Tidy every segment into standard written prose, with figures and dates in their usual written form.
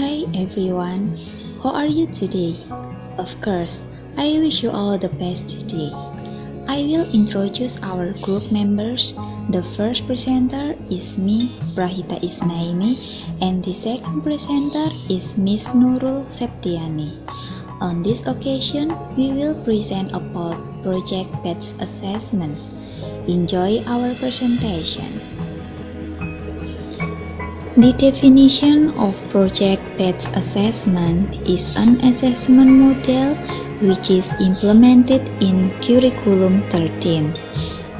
Hi everyone, how are you today? Of course, I wish you all the best today. I will introduce our group members. The first presenter is me, Prahita Isnaini, and the second presenter is Miss Nurul Septiyani. On this occasion, we will present about project batch assessment. Enjoy our presentation. The definition of project batch assessment is an assessment model which is implemented in Curriculum 13.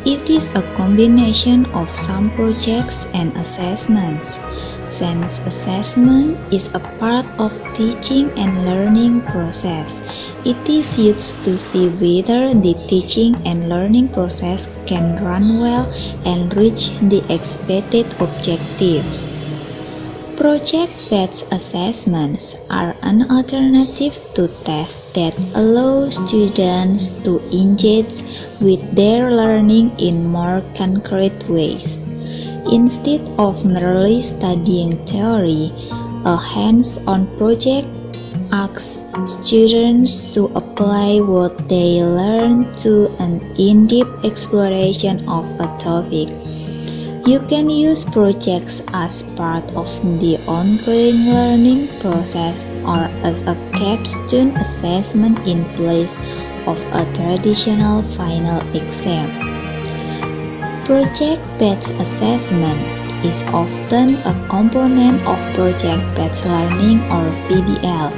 It is a combination of some projects and assessments. Since assessment is a part of teaching and learning process, it is used to see whether the teaching and learning process can run well and reach the expected objectives. Project batch assessments are an alternative to tests that allow students to engage with their learning in more concrete ways. Instead of merely studying theory, a hands-on project asks students to apply what they learn to an in-depth exploration of a topic. You can use projects as part of the ongoing learning process or as a capstone assessment in place of a traditional final exam. Project batch assessment is often a component of project batch learning or PBL,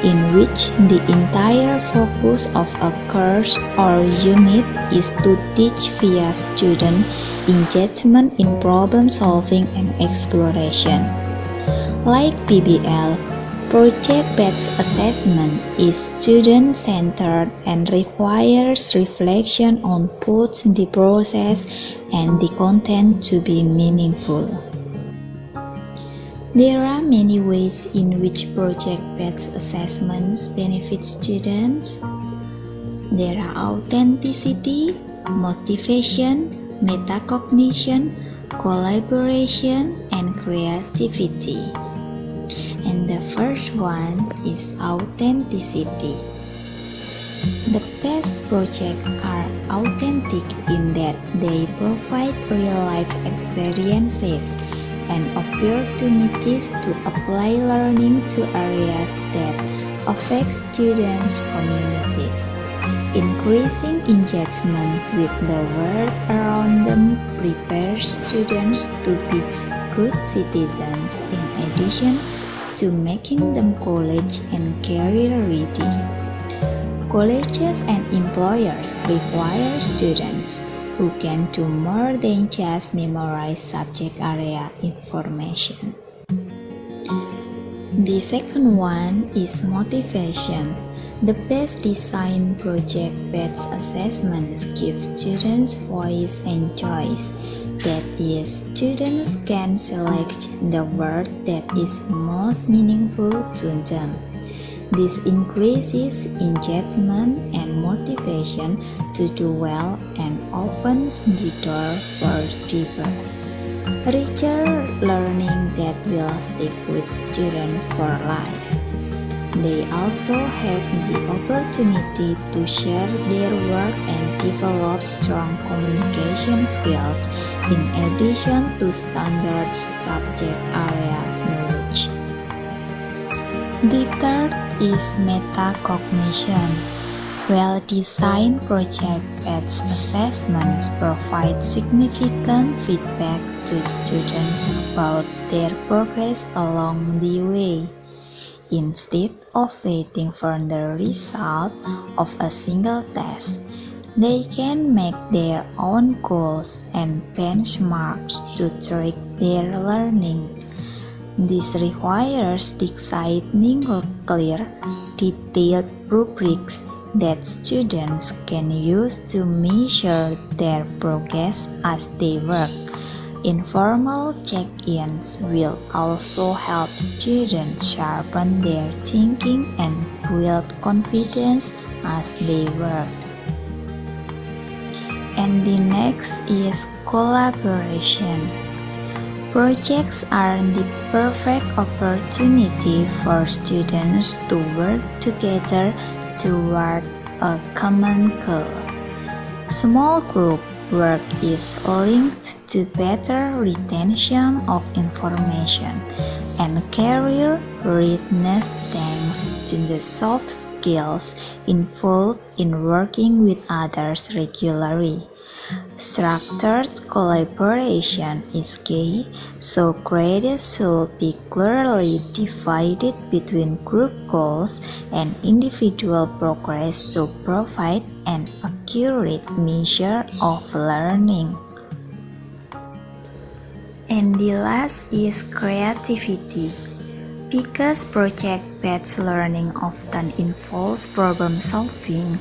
in which the entire focus of a course or unit is to teach via student engagement in problem solving and exploration. Like PBL, project batch assessment is student-centered and requires reflection on both the process and the content to be meaningful. There are many ways in which project batch assessments benefit students. There are authenticity, motivation, metacognition, collaboration, and creativity. And the first one is authenticity. The best projects are authentic in that they provide real-life experiences and opportunities to apply learning to areas that affect students' communities. Increasing engagement with the world around them prepares students to be good citizens in addition to making them college and career ready. Colleges and employers require students who can do more than just memorize subject area information. The second one is motivation. The best design project batch assessments give students voice and choice. That is, students can select the word that is most meaningful to them. This increases engagement and motivation to do well and opens the door for deeper, richer learning that will stick with students for life. They also have the opportunity to share their work and develop strong communication skills in addition to standard subject area knowledge. The third is metacognition. Well-designed project batch assessments provide significant feedback to students about their progress along the way. Instead of waiting for the result of a single test, they can make their own goals and benchmarks to track their learning. This requires designing clear, detailed rubrics that students can use to measure their progress as they work. Informal check-ins will also help students sharpen their thinking and build confidence as they work. And the next is collaboration. Projects are the perfect opportunity for students to work together toward a common goal. Small group work is linked to better retention of information and career readiness thanks to the soft skills involved in working with others regularly. Structured collaboration is key, so credits should be clearly divided between group goals and individual progress to provide an accurate measure of learning. And the last is creativity. Because project-based learning often involves problem solving,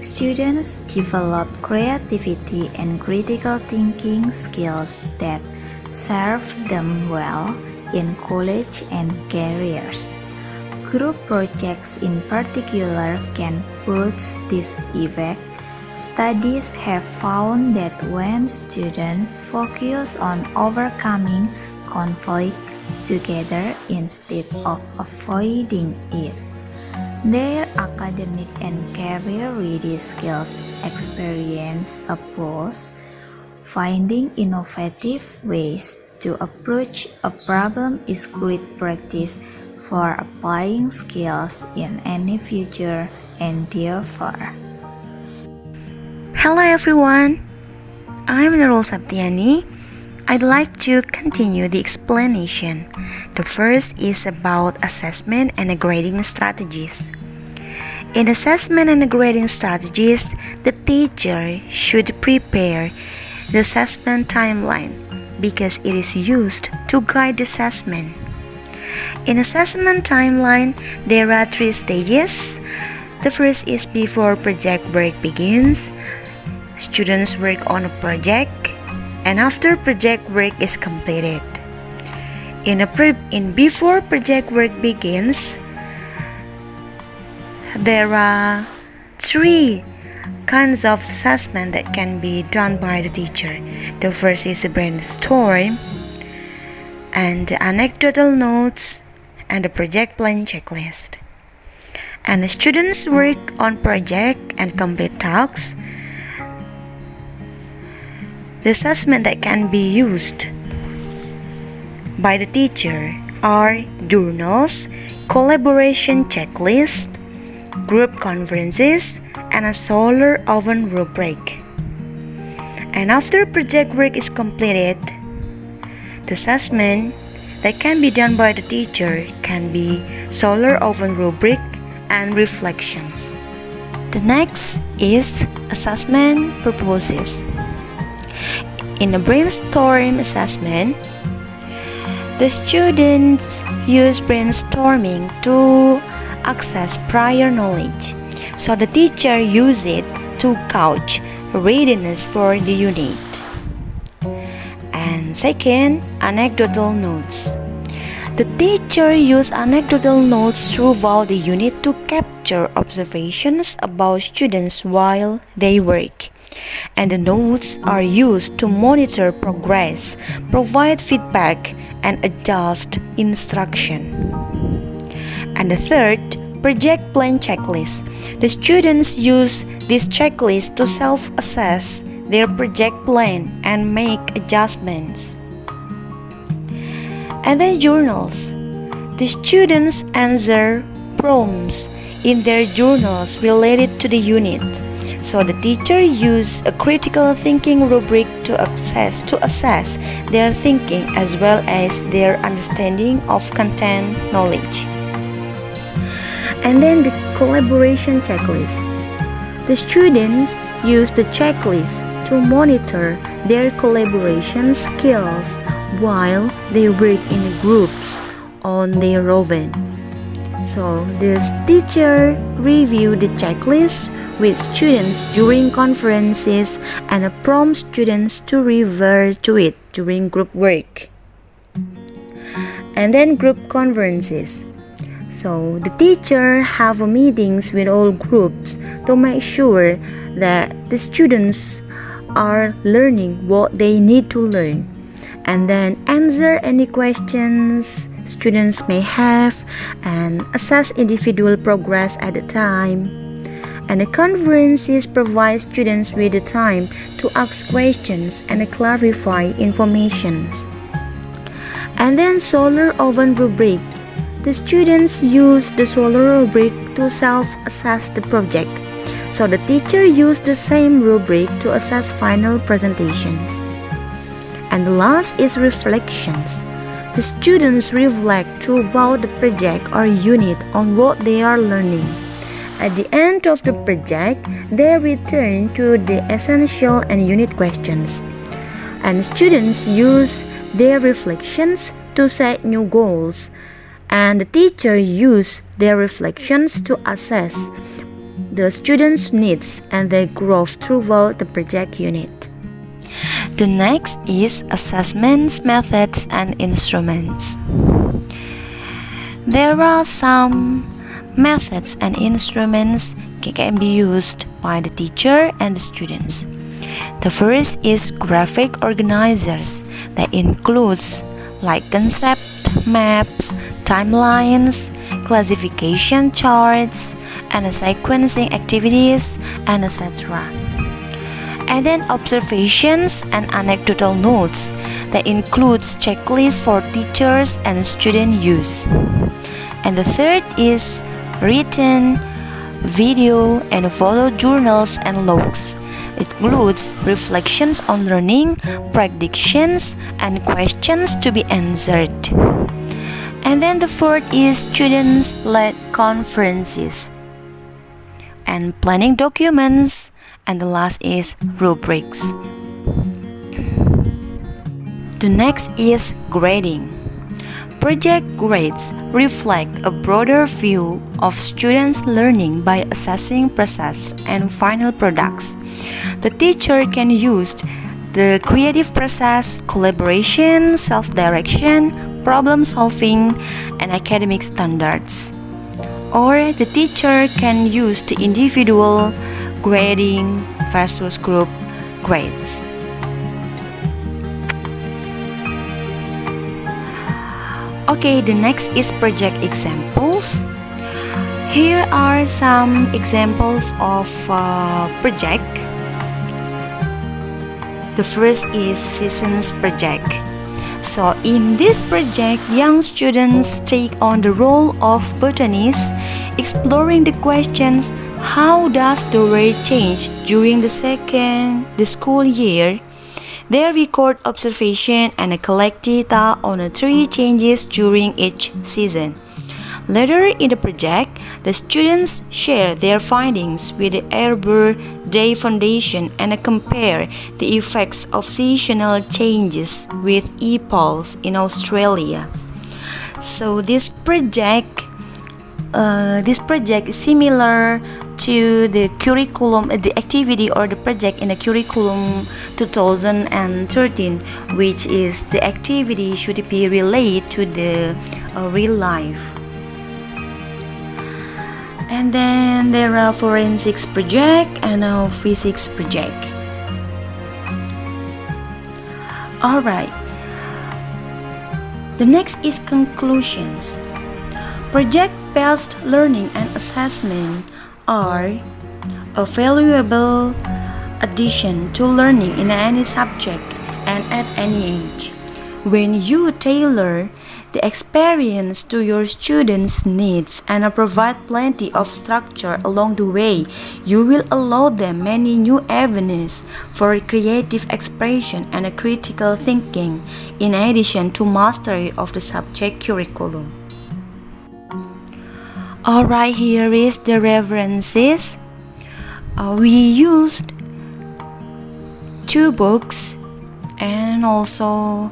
students develop creativity and critical thinking skills that serve them well in college and careers. Group projects in particular can boost this effect. Studies have found that when students focus on overcoming conflict together instead of avoiding it, their academic and career-ready skills experience a boost. Finding innovative ways to approach a problem is great practice for applying skills in any future endeavor. Hello everyone, I'm Nurul Septiyani. I'd like to continue the explanation. The first is about assessment and grading strategies. In assessment and grading strategies, the teacher should prepare the assessment timeline because it is used to guide the assessment. In assessment timeline, there are 3 stages. The first is before project work begins. Students work on a project, and after project work is completed. In before project work begins, there are 3 kinds of assessment that can be done by the teacher. The first is the brainstorm, and the anecdotal notes, and the project plan checklist. And the students work on project and complete tasks. The assessment that can be used by the teacher are journals, collaboration checklist, group conferences, and a solar oven rubric. And after project work is completed, the assessment that can be done by the teacher can be solar oven rubric and reflections. The next is assessment purposes. In a brainstorm assessment, the students use brainstorming to access prior knowledge, so the teacher uses it to gauge readiness for the unit. And second, anecdotal notes. The teacher uses anecdotal notes throughout the unit to capture observations about students while they work. And the notes are used to monitor progress, provide feedback, and adjust instruction. And the third, project plan checklist. The students use this checklist to self-assess their project plan and make adjustments. And then journals. The students answer prompts in their journals related to the unit. So the teacher uses a critical thinking rubric to assess their thinking as well as their understanding of content knowledge. And then the collaboration checklist. The students use the checklist to monitor their collaboration skills while they work in groups on their own. So the teacher reviews the checklist with students during conferences and prompt students to refer to it during group work. And then group conferences. So the teacher have meetings with all groups to make sure that the students are learning what they need to learn. and then answer any questions students may have and assess individual progress at a time. And the conferences provide students with the time to ask questions and clarify information. And then solar oven rubric. The students use the solar rubric to self-assess the project. So the teacher used the same rubric to assess final presentations. And the last is reflections. The students reflect throughout the project or unit on what they are learning. At the end of the project, they return to the essential and unit questions. And students use their reflections to set new goals. And the teacher use their reflections to assess the students' needs and their growth throughout the project unit. The next is assessments, methods, and instruments. There are some methods and instruments can be used by the teacher and the students. The first is graphic organizers that includes like concept maps, timelines, classification charts, and sequencing activities, and etc. And then observations and anecdotal notes that includes checklists for teachers and student use. And the third is written, video, and photo journals and logs. It includes reflections on learning, predictions, and questions to be answered. And then the fourth is students-led conferences and planning documents, and the last is rubrics. The next is grading. Project grades reflect a broader view of students' learning by assessing process and final products. The teacher can use the creative process, collaboration, self-direction, problem solving, and academic standards. Or the teacher can use the individual grading versus group grades. Okay, the next is project examples. Here are some examples of project. The first is seasons project. So in this project, young students take on the role of botanists, exploring the questions: how does the weather change during the school year? They record observation and collect data on the tree changes during each season. Later in the project, the students share their findings with the Arbor Day Foundation and compare the effects of seasonal changes with e-polls in Australia. So this project is similar to the curriculum, the activity or the project in the curriculum 2013, which is the activity should be related to the real life. And then there are forensics project and a physics project. Alright. The next is conclusions. Project-based learning and assessment are a valuable addition to learning in any subject and at any age. When you tailor the experience to your students' needs and provide plenty of structure along the way, you will allow them many new avenues for creative expression and critical thinking, in addition to mastery of the subject curriculum. Alright, here is the references. We used 2 books and also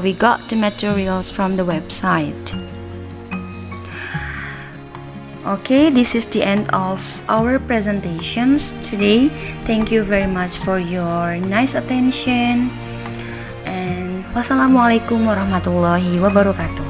we got the materials from the website. Okay, this is the end of our presentations today. Thank you very much for your nice attention, and wassalamualaikum warahmatullahi wabarakatuh.